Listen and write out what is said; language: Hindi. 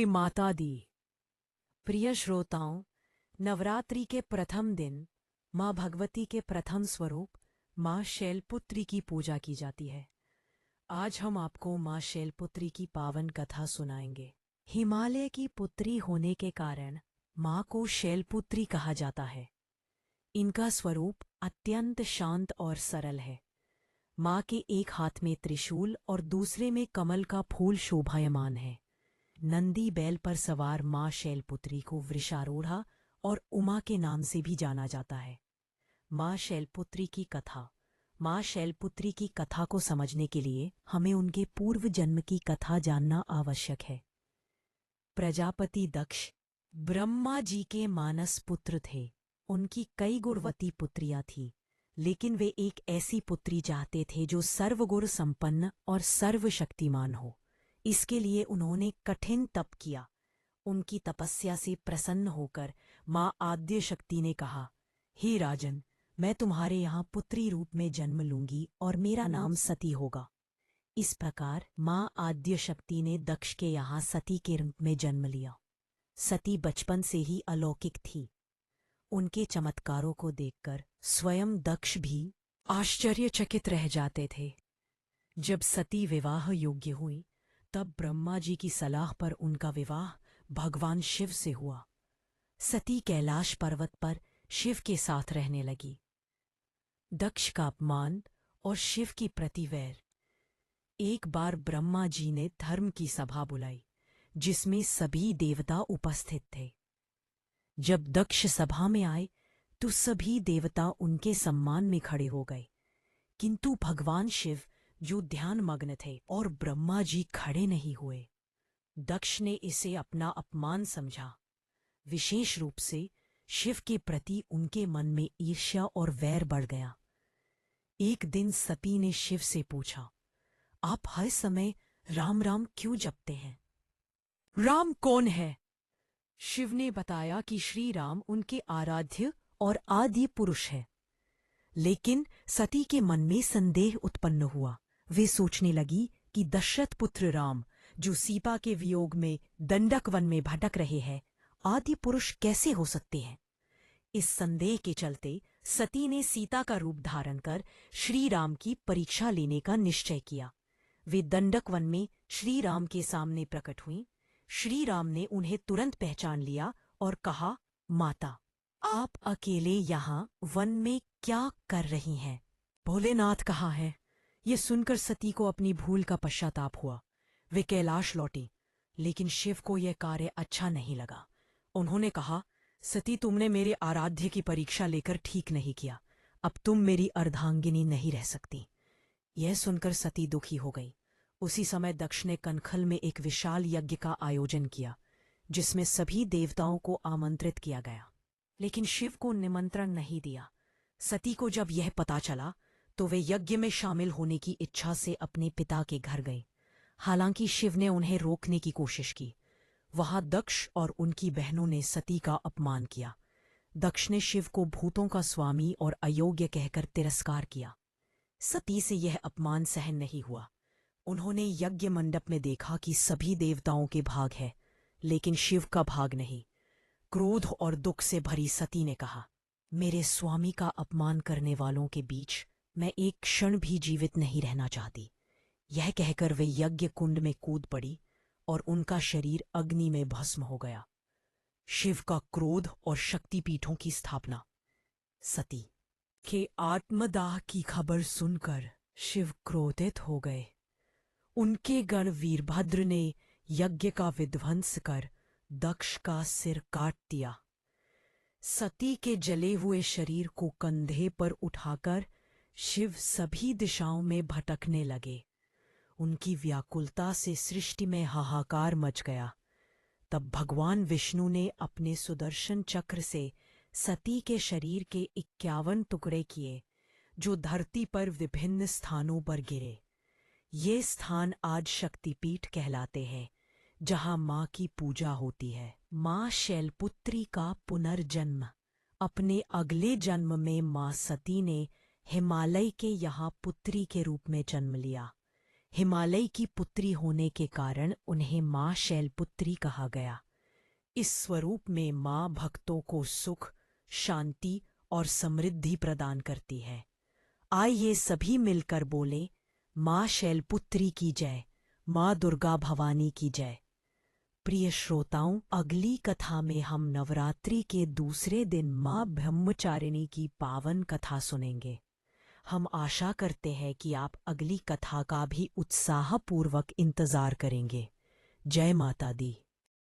जय माता दी। प्रिय श्रोताओं, नवरात्रि के प्रथम दिन माँ भगवती के प्रथम स्वरूप माँ शैलपुत्री की पूजा की जाती है। आज हम आपको माँ शैलपुत्री की पावन कथा सुनाएंगे। हिमालय की पुत्री होने के कारण माँ को शैलपुत्री कहा जाता है। इनका स्वरूप अत्यंत शांत और सरल है। माँ के एक हाथ में त्रिशूल और दूसरे में कमल का फूल शोभायमान है। नंदी बैल पर सवार माँ शैलपुत्री को वृषारूढ़ा और उमा के नाम से भी जाना जाता है। माँ शैलपुत्री की कथा। माँ शैलपुत्री की कथा को समझने के लिए हमें उनके पूर्व जन्म की कथा जानना आवश्यक है। प्रजापति दक्ष ब्रह्मा जी के मानस पुत्र थे। उनकी कई गुणवती पुत्रियां थीं, लेकिन वे एक ऐसी पुत्री चाहते थे जो सर्वगुण संपन्न और सर्वशक्तिमान हो। इसके लिए उन्होंने कठिन तप किया। उनकी तपस्या से प्रसन्न होकर माँ आद्य शक्ति ने कहा, हे राजन, मैं तुम्हारे यहाँ पुत्री रूप में जन्म लूंगी और मेरा नाम सती होगा। इस प्रकार माँ आद्य शक्ति ने दक्ष के यहाँ सती के रूप में जन्म लिया। सती बचपन से ही अलौकिक थी। उनके चमत्कारों को देखकर स्वयं दक्ष भी आश्चर्यचकित रह जाते थे। जब सती विवाह योग्य हुई, तब ब्रह्मा जी की सलाह पर उनका विवाह भगवान शिव से हुआ। सती कैलाश पर्वत पर शिव के साथ रहने लगी। दक्ष का अपमान और शिव की प्रतिवैर। एक बार ब्रह्मा जी ने धर्म की सभा बुलाई, जिसमें सभी देवता उपस्थित थे। जब दक्ष सभा में आए तो सभी देवता उनके सम्मान में खड़े हो गए, किंतु भगवान शिव जो ध्यान मग्न थे और ब्रह्मा जी खड़े नहीं हुए। दक्ष ने इसे अपना अपमान समझा। विशेष रूप से शिव के प्रति उनके मन में ईर्ष्या और वैर बढ़ गया। एक दिन सती ने शिव से पूछा, आप हर समय राम राम क्यों जपते हैं? राम कौन है? शिव ने बताया कि श्री राम उनके आराध्य और आदि पुरुष है। लेकिन सती के मन में संदेह उत्पन्न हुआ। वे सोचने लगी कि दशरथ पुत्र राम, जो सीता के वियोग में दंडक वन में भटक रहे हैं, आदि पुरुष कैसे हो सकते हैं? इस संदेह के चलते सती ने सीता का रूप धारण कर श्री राम की परीक्षा लेने का निश्चय किया। वे दंडक वन में श्री राम के सामने प्रकट हुईं। श्री राम ने उन्हें तुरंत पहचान लिया और कहा, माता, आप अकेले यहाँ वन में क्या कर रही हैं? भोलेनाथ कहाँ है? ये सुनकर सती को अपनी भूल का पश्चाताप हुआ। वे कैलाश लौटी, लेकिन शिव को यह कार्य अच्छा नहीं लगा। उन्होंने कहा, सती, तुमने मेरे आराध्य की परीक्षा लेकर ठीक नहीं किया। अब तुम मेरी अर्धांगिनी नहीं रह सकती। यह सुनकर सती दुखी हो गई। उसी समय दक्ष ने कनखल में एक विशाल यज्ञ का आयोजन किया, जिसमें सभी देवताओं को आमंत्रित किया गया, लेकिन शिव को निमंत्रण नहीं दिया। सती को जब यह पता चला तो वे यज्ञ में शामिल होने की इच्छा से अपने पिता के घर गई। हालांकि शिव ने उन्हें रोकने की कोशिश की। वहां दक्ष और उनकी बहनों ने सती का अपमान किया। दक्ष ने शिव को भूतों का स्वामी और अयोग्य कहकर तिरस्कार किया। सती से यह अपमान सहन नहीं हुआ। उन्होंने यज्ञ मंडप में देखा कि सभी देवताओं के भाग है, लेकिन शिव का भाग नहीं। क्रोध और दुख से भरी सती ने कहा, मेरे स्वामी का अपमान करने वालों के बीच मैं एक क्षण भी जीवित नहीं रहना चाहती। यह कहकर वे यज्ञ कुंड में कूद पड़ी और उनका शरीर अग्नि में भस्म हो गया। शिव का क्रोध और शक्तिपीठों की स्थापना। सती के आत्मदाह की खबर सुनकर शिव क्रोधित हो गए। उनके गण वीरभद्र ने यज्ञ का विध्वंस कर दक्ष का सिर काट दिया। सती के जले हुए शरीर को कंधे पर उठाकर शिव सभी दिशाओं में भटकने लगे। उनकी व्याकुलता से सृष्टि में हाहाकार मच गया। तब भगवान विष्णु ने अपने सुदर्शन चक्र से सती के शरीर के 51 टुकड़े किए, जो धरती पर विभिन्न स्थानों पर गिरे। ये स्थान आज शक्तिपीठ कहलाते हैं, जहां माँ की पूजा होती है। माँ शैलपुत्री का पुनर्जन्म। अपने अगले जन्म में माँ सती ने हिमालय के यहाँ पुत्री के रूप में जन्म लिया। हिमालय की पुत्री होने के कारण उन्हें माँ शैलपुत्री कहा गया। इस स्वरूप में माँ भक्तों को सुख, शांति और समृद्धि प्रदान करती है। आइए सभी मिलकर बोले, माँ शैलपुत्री की जय, माँ दुर्गा भवानी की जय। प्रिय श्रोताओं, अगली कथा में हम नवरात्रि के दूसरे दिन माँ ब्रह्मचारिणी की पावन कथा सुनेंगे। हम आशा करते हैं कि आप अगली कथा का भी उत्साहपूर्वक इंतजार करेंगे। जय माता दी।